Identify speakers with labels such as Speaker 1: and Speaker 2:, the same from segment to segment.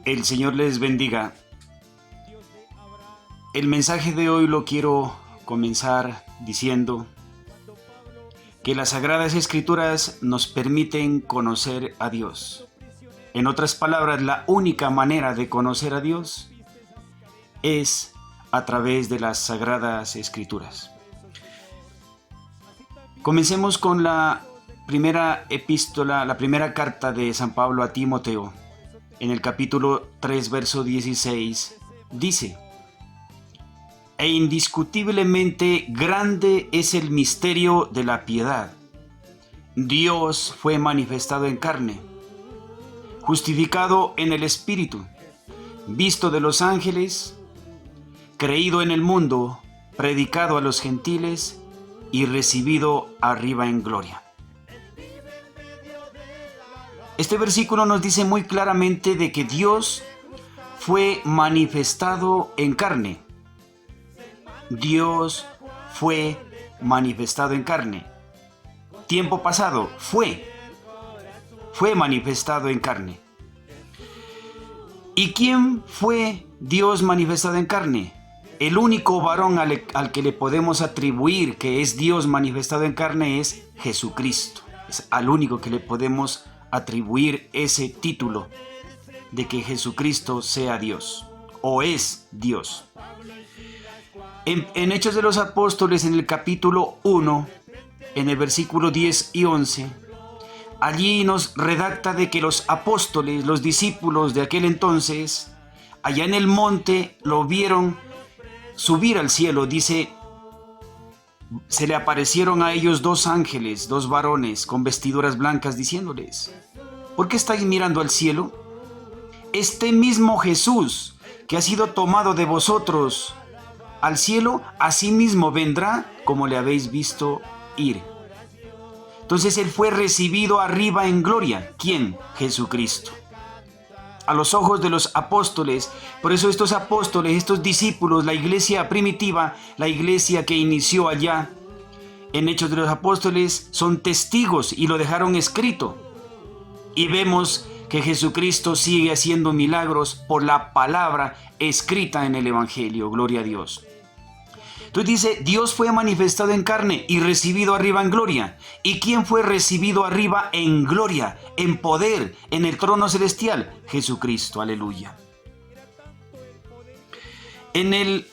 Speaker 1: El Señor les bendiga. El mensaje de hoy lo quiero comenzar diciendo que las Sagradas Escrituras nos permiten conocer a Dios. En otras palabras, la única manera de conocer a Dios es a través de las Sagradas Escrituras. Comencemos con la primera epístola, la primera carta de San Pablo a Timoteo. En el capítulo 3, verso 16, dice: E indiscutiblemente grande es el misterio de la piedad. Dios fue manifestado en carne, justificado en el Espíritu, visto de los ángeles, creído en el mundo, predicado a los gentiles y recibido arriba en gloria. Este versículo nos dice muy claramente de que Dios fue manifestado en carne. Dios fue manifestado en carne. Tiempo pasado, fue manifestado en carne. ¿Y quién fue Dios manifestado en carne? El único varón al que le podemos atribuir que es Dios manifestado en carne es Jesucristo. Es al único que le podemos atribuir ese título de que Jesucristo sea Dios o es Dios. En Hechos de los Apóstoles, en el capítulo 1, en el versículo 10 y 11, allí nos redacta de que los apóstoles, los discípulos de aquel entonces, allá en el monte lo vieron subir al cielo. Dice: se le aparecieron a ellos dos ángeles, dos varones con vestiduras blancas, diciéndoles: ¿por qué estáis mirando al cielo? Este mismo Jesús que ha sido tomado de vosotros al cielo, asimismo vendrá como le habéis visto ir. Entonces él fue recibido arriba en gloria. ¿Quién? Jesucristo. A los ojos de los apóstoles. Por eso estos apóstoles, estos discípulos, la iglesia primitiva, la iglesia que inició allá en Hechos de los Apóstoles, son testigos y lo dejaron escrito. Y vemos que Jesucristo sigue haciendo milagros por la palabra escrita en el Evangelio. Gloria a Dios. Entonces dice: Dios fue manifestado en carne y recibido arriba en gloria. ¿Y quién fue recibido arriba en gloria, en poder, en el trono celestial? Jesucristo, aleluya. En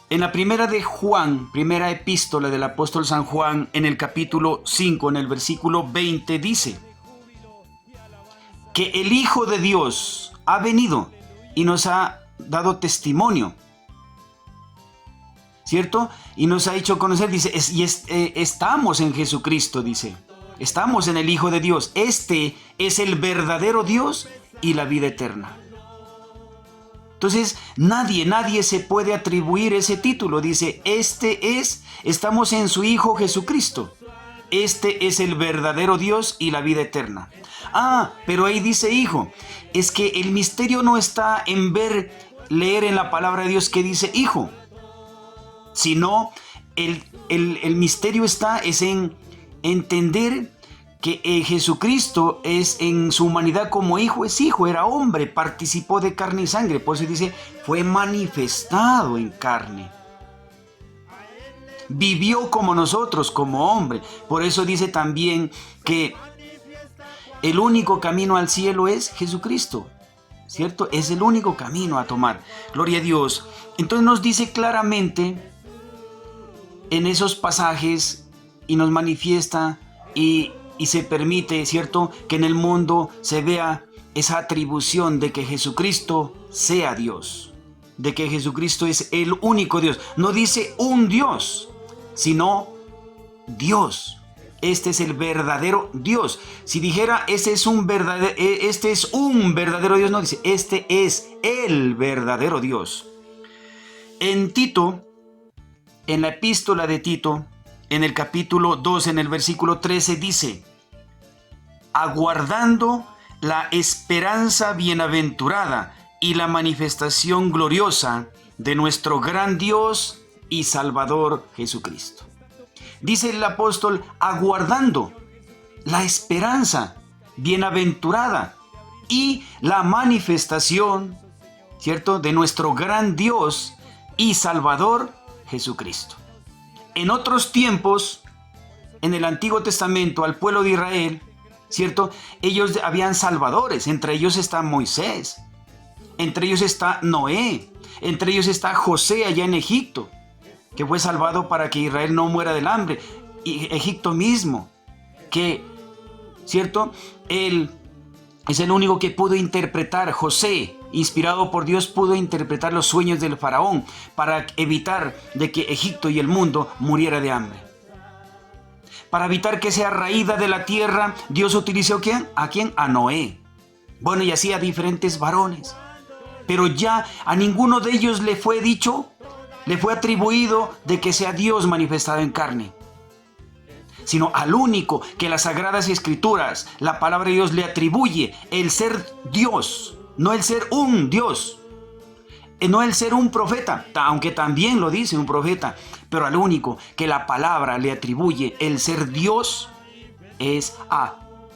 Speaker 1: la primera de Juan, primera epístola del apóstol San Juan, en el capítulo 5, en el versículo 20, dice que el Hijo de Dios ha venido y nos ha dado testimonio, ¿cierto? Y nos ha hecho conocer, dice, estamos en Jesucristo, dice. Estamos en el Hijo de Dios. Este es el verdadero Dios y la vida eterna. Entonces, nadie se puede atribuir ese título. Dice, estamos en su Hijo Jesucristo. Este es el verdadero Dios y la vida eterna. Ah, pero ahí dice hijo. Es que el misterio no está en leer en la palabra de Dios que dice hijo, sino el misterio es en entender que Jesucristo es en su humanidad como hijo, es hijo, era hombre, participó de carne y sangre. Por eso dice, fue manifestado en carne. Vivió como nosotros, como hombre. Por eso dice también que el único camino al cielo es Jesucristo, ¿cierto? Es el único camino a tomar. Gloria a Dios. Entonces nos dice claramente en esos pasajes y nos manifiesta y se permite, ¿cierto?, que en el mundo se vea esa atribución de que Jesucristo sea Dios, de que Jesucristo es el único Dios. No dice un Dios, sino Dios. Este es el verdadero Dios. Si dijera este es un verdadero Dios, no dice este es el verdadero Dios. En Tito, en la epístola de Tito, en el capítulo 2, en el versículo 13, dice: aguardando la esperanza bienaventurada y la manifestación gloriosa de nuestro gran Dios y Salvador Jesucristo. Dice el apóstol, aguardando la esperanza bienaventurada y la manifestación, ¿cierto?, de nuestro gran Dios y Salvador Jesucristo. En otros tiempos, en el Antiguo Testamento, al pueblo de Israel, ¿cierto?, ellos habían salvadores. Entre ellos está Moisés, entre ellos está Noé, entre ellos está José allá en Egipto, que fue salvado para que Israel no muera del hambre. Y Egipto mismo, que, ¿cierto?, él es el único que pudo interpretar. José, inspirado por Dios, pudo interpretar los sueños del faraón para evitar de que Egipto y el mundo muriera de hambre. Para evitar que sea raída de la tierra, Dios utilizó ¿a quién? A Noé. Bueno, y así a diferentes varones. Pero ya a ninguno de ellos le fue dicho, le fue atribuido de que sea Dios manifestado en carne, sino al único que las Sagradas Escrituras, la palabra de Dios, le atribuye el ser Dios, no el ser un Dios, no el ser un profeta, aunque también lo dice un profeta, pero al único que la palabra le atribuye el ser Dios es a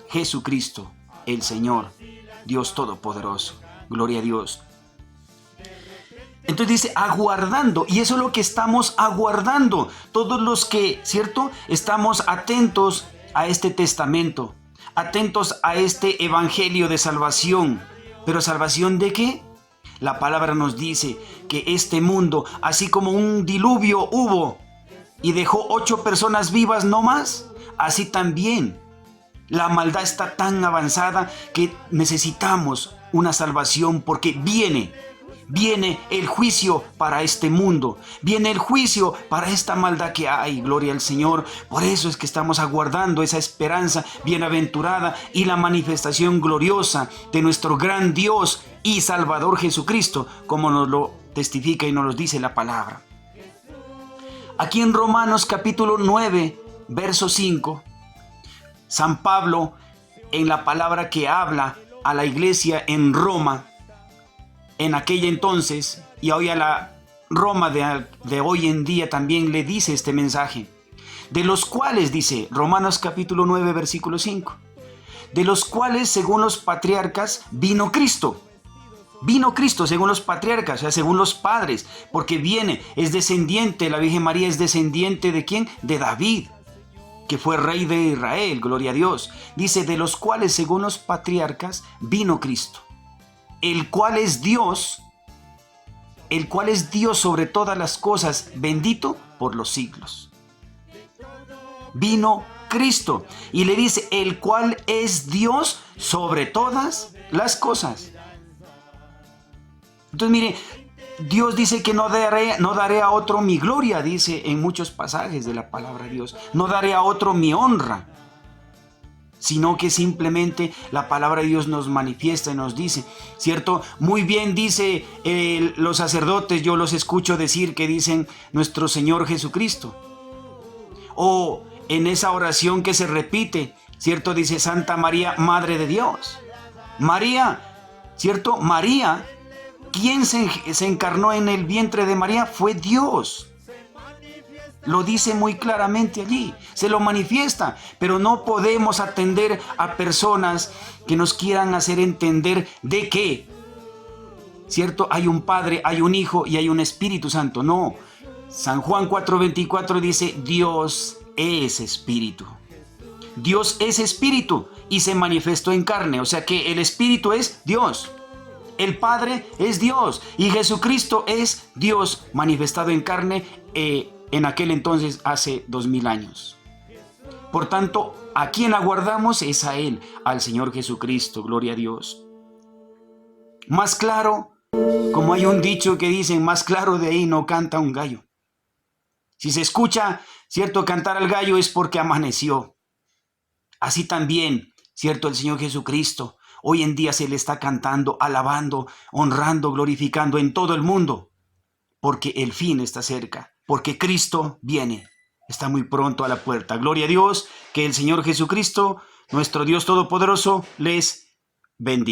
Speaker 1: Jesucristo, el Señor, Dios Todopoderoso. Gloria a Dios. Entonces dice aguardando, y eso es lo que estamos aguardando, todos los que, ¿cierto?, estamos atentos a este testamento, atentos a este evangelio de salvación. ¿Pero salvación de qué? La palabra nos dice que este mundo, así como un diluvio hubo y dejó 8 personas vivas no más, así también la maldad está tan avanzada que necesitamos una salvación, porque viene el juicio para este mundo, viene el juicio para esta maldad que hay. Gloria al Señor. Por eso es que estamos aguardando esa esperanza bienaventurada y la manifestación gloriosa de nuestro gran Dios y Salvador Jesucristo, como nos lo testifica y nos lo dice la palabra. Aquí en Romanos capítulo 9, verso 5, San Pablo, en la palabra que habla a la iglesia en Roma, en aquella entonces, y hoy a la Roma de hoy en día también le dice este mensaje, de los cuales, dice Romanos capítulo 9, versículo 5, de los cuales según los patriarcas vino Cristo. Vino Cristo según los patriarcas, o sea, según los padres, porque es descendiente, la Virgen María es descendiente ¿de quién? De David, que fue rey de Israel, gloria a Dios. Dice, de los cuales según los patriarcas vino Cristo, el cual es Dios sobre todas las cosas, bendito por los siglos. Vino Cristo y le dice, el cual es Dios sobre todas las cosas. Entonces mire, Dios dice que no daré a otro mi gloria, dice en muchos pasajes de la palabra de Dios. No daré a otro mi honra, sino que simplemente la palabra de Dios nos manifiesta y nos dice, ¿cierto? Muy bien dice los sacerdotes, yo los escucho decir que dicen nuestro Señor Jesucristo. O en esa oración que se repite, ¿cierto? Dice Santa María, Madre de Dios. María, ¿cierto? María, ¿quién se encarnó en el vientre de María? Fue Dios. Lo dice muy claramente allí, se lo manifiesta, pero no podemos atender a personas que nos quieran hacer entender de que, ¿cierto? Hay un Padre, hay un Hijo y hay un Espíritu Santo. No, San Juan 4:24 dice, Dios es Espíritu. Dios es Espíritu y se manifestó en carne, o sea que el Espíritu es Dios. El Padre es Dios y Jesucristo es Dios manifestado en carne en aquel entonces hace 2000 años. Por tanto, ¿a quién aguardamos? Es a Él, al Señor Jesucristo, gloria a Dios. Más claro, como hay un dicho que dicen, más claro de ahí no canta un gallo. Si se escucha, ¿cierto?, cantar al gallo es porque amaneció. Así también, ¿cierto?, el Señor Jesucristo hoy en día se le está cantando, alabando, honrando, glorificando en todo el mundo, porque el fin está cerca. Porque Cristo viene, está muy pronto a la puerta. Gloria a Dios, que el Señor Jesucristo, nuestro Dios Todopoderoso, les bendiga.